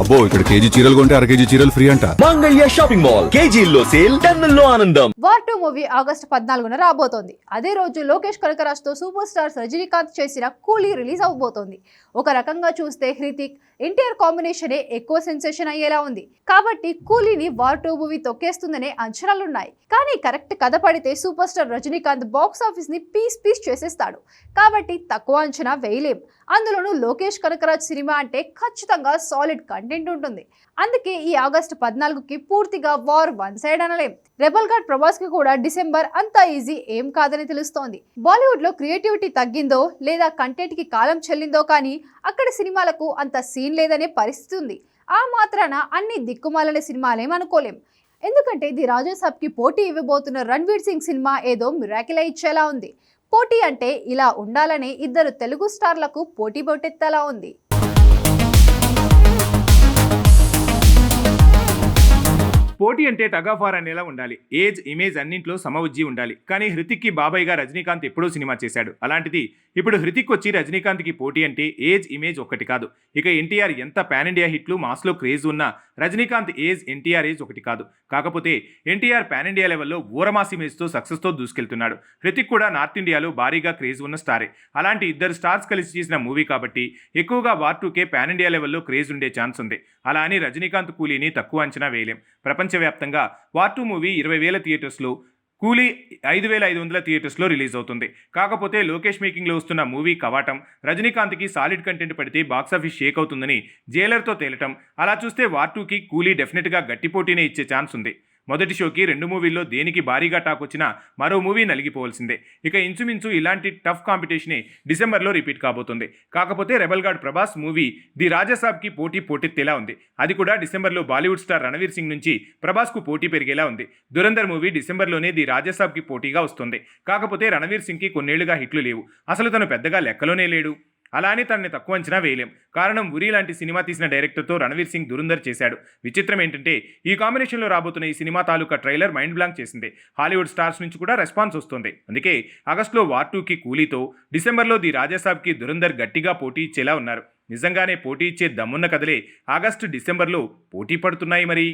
అబ్బో ఇక్కడ కేజీ చీరలు కొంటే అర కేజీ చీరలు ఫ్రీ అంట. మంగళ్య షాపింగ్ మాల్ కేజీల్లో సేల్, టన్నుల్లో ఆనందం. వార్ 2 మూవీ ఆగస్టు 14న రాబోతోంది. అదే రోజు లోకేష్ కనకరాజ్ తో సూపర్ స్టార్ రజనీకాంత్ చేసిన కూలీ రిలీజ్ అవబోతోంది. ఒక రకంగా చూస్తే హృతిక్ ఎన్టీఆర్ కాంబినేషనే ఎక్కువ సెన్సేషన్ అయ్యేలా ఉంది. కాబట్టి కూలీని వార్ 2 మూవీ తొక్కేస్తుందనే అంచనాలున్నాయి. కానీ కరెక్ట్ కథ పడితే super star Rajinikanth box office ని పీస్ చేసేస్తాడు. కాబట్టి తక్కువ అంచనా వేయలేం. అందులోనూ లోకేష్ కనకరాజ్ సినిమా అంటే ఖచ్చితంగా సాలిడ్ కంటెంట్ ఉంటుంది. అందుకే ఈ ఆగస్టు 14కి పూర్తిగా వార్ వన్ సైడ్ అనలేం. రెబల్ గార్డ్ ప్రభాస్ కి కూడా డిసెంబర్ అంత ఈజీ ఏం కాదని తెలుస్తోంది. బాలీవుడ్ లో క్రియేటివిటీ తగ్గిందో లేదా కంటెంట్ కి కాలం చెల్లిందో కానీ అక్కడ సినిమాలకు అంత సీన్ లేదనే పరిస్థితి ఉంది. ఆ మాత్రాన అన్ని దిక్కుమాలనే సినిమాలేం అనుకోలేం. ఎందుకంటే ది రాజాసాబ్ కి పోటీ ఇవ్వబోతున్న రణ్వీర్ సింగ్ సినిమా ఏదో మిరాకిల్ ఇచ్చేలా ఉంది. పోటీ అంటే ఇలా ఉండాలనే ఇద్దరు తెలుగు స్టార్లకు పోటీ బొట్టెత్తేలా ఉంది. పోటీ అంటే టగాఫార్ అనేలా ఉండాలి. ఏజ్, ఇమేజ్ అన్నింట్లో సమవుజ్జి ఉండాలి. కానీ హృతిక్కి బాబాయ్గా రజనీకాంత్ ఎప్పుడూ సినిమా చేశాడు. అలాంటిది ఇప్పుడు హృతిక్ వచ్చి రజనీకాంత్కి పోటీ అంటే ఏజ్, ఇమేజ్ ఒక్కటి కాదు. ఇక ఎన్టీఆర్ ఎంత పాన్ ఇండియా హిట్లు, మాస్లో క్రేజ్ ఉన్నా రజనీకాంత్ ఏజ్, ఎన్టీఆర్ ఏజ్ ఒకటి కాదు. కాకపోతే ఎన్టీఆర్ పాన్ ఇండియా లెవెల్లో ఊరమాస్ ఇమేజ్తో సక్సెస్తో దూసుకెళ్తున్నాడు. హృతిక్ కూడా నార్త్ ఇండియాలో భారీగా క్రేజ్ ఉన్న స్టారే. అలాంటి ఇద్దరు స్టార్స్ కలిసి చేసిన మూవీ కాబట్టి ఎక్కువగా వార్ 2కే పాన్ ఇండియా లెవెల్లో క్రేజ్ ఉండే ఛాన్స్ ఉంది. అలా అని రజనీకాంత్ కూలీని తక్కువ అంచనా వేయలేం. ప్రపంచవ్యాప్తంగా వార్ 2 మూవీ 20,000 థియేటర్స్లో, కూలీ 5,500 థియేటర్స్లో రిలీజ్ అవుతుంది. కాకపోతే లోకేష్ మేకింగ్లో వస్తున్న మూవీ కవాటం రజనీకాంత్కి సాలిడ్ కంటెంట్ పడితే బాక్సాఫీస్ షేక్ అవుతుందని జైలర్తో తేలటం, అలా చూస్తే వార్ 2కి కూలీ డెఫినెట్గా గట్టి పోటీనే ఇచ్చే ఛాన్స్ ఉంది. మొదటి షోకి 2 మూవీల్లో దేనికి భారీగా టాక్ వచ్చినా మరో మూవీ నలిగిపోవాల్సిందే. ఇక ఇంచుమించు ఇలాంటి టఫ్ కాంపిటీషనే డిసెంబర్లో రిపీట్ కాబోతుంది. కాకపోతే rebel guard Prabhas movie the రాజాసాబ్కి పోటెత్తేలా ఉంది. అది కూడా డిసెంబర్లో బాలీవుడ్ స్టార్ రణవీర్ సింగ్ నుంచి ప్రభాస్కు పోటీ పెరిగేలా ఉంది. దురంధర్ మూవీ డిసెంబర్లోనే ది రాజాసాబ్కి పోటీగా వస్తుంది. కాకపోతే రణవీర్ సింగ్కి కొన్నేళ్లుగా హిట్లు లేవు. అసలు తను పెద్దగా లెక్కలోనే లేడు. అలా అని తనని తక్కువ అంచనా వేయలేం. కారణం ఉరి లాంటి సినిమా తీసిన డైరెక్టర్తో రణవీర్ సింగ్ దురంధర్ చేశాడు. విచిత్రం ఏంటంటే ఈ కాంబినేషన్లో రాబోతున్న ఈ సినిమా తాలూకా ట్రైలర్ మైండ్ బ్లాంక్ చేసింది. హాలీవుడ్ స్టార్స్ నుంచి కూడా రెస్పాన్స్ వస్తుంది. అందుకే ఆగస్టులో వార్ 2కి కూలీతో, డిసెంబర్లో ది రాజాసాబ్కి దురంధర్ గట్టిగా పోటీ ఇచ్చేలా ఉన్నారు. నిజంగానే పోటీ ఇచ్చే దమ్మున్న కథలే ఆగస్టు, డిసెంబర్లో పోటీ పడుతున్నాయి మరి.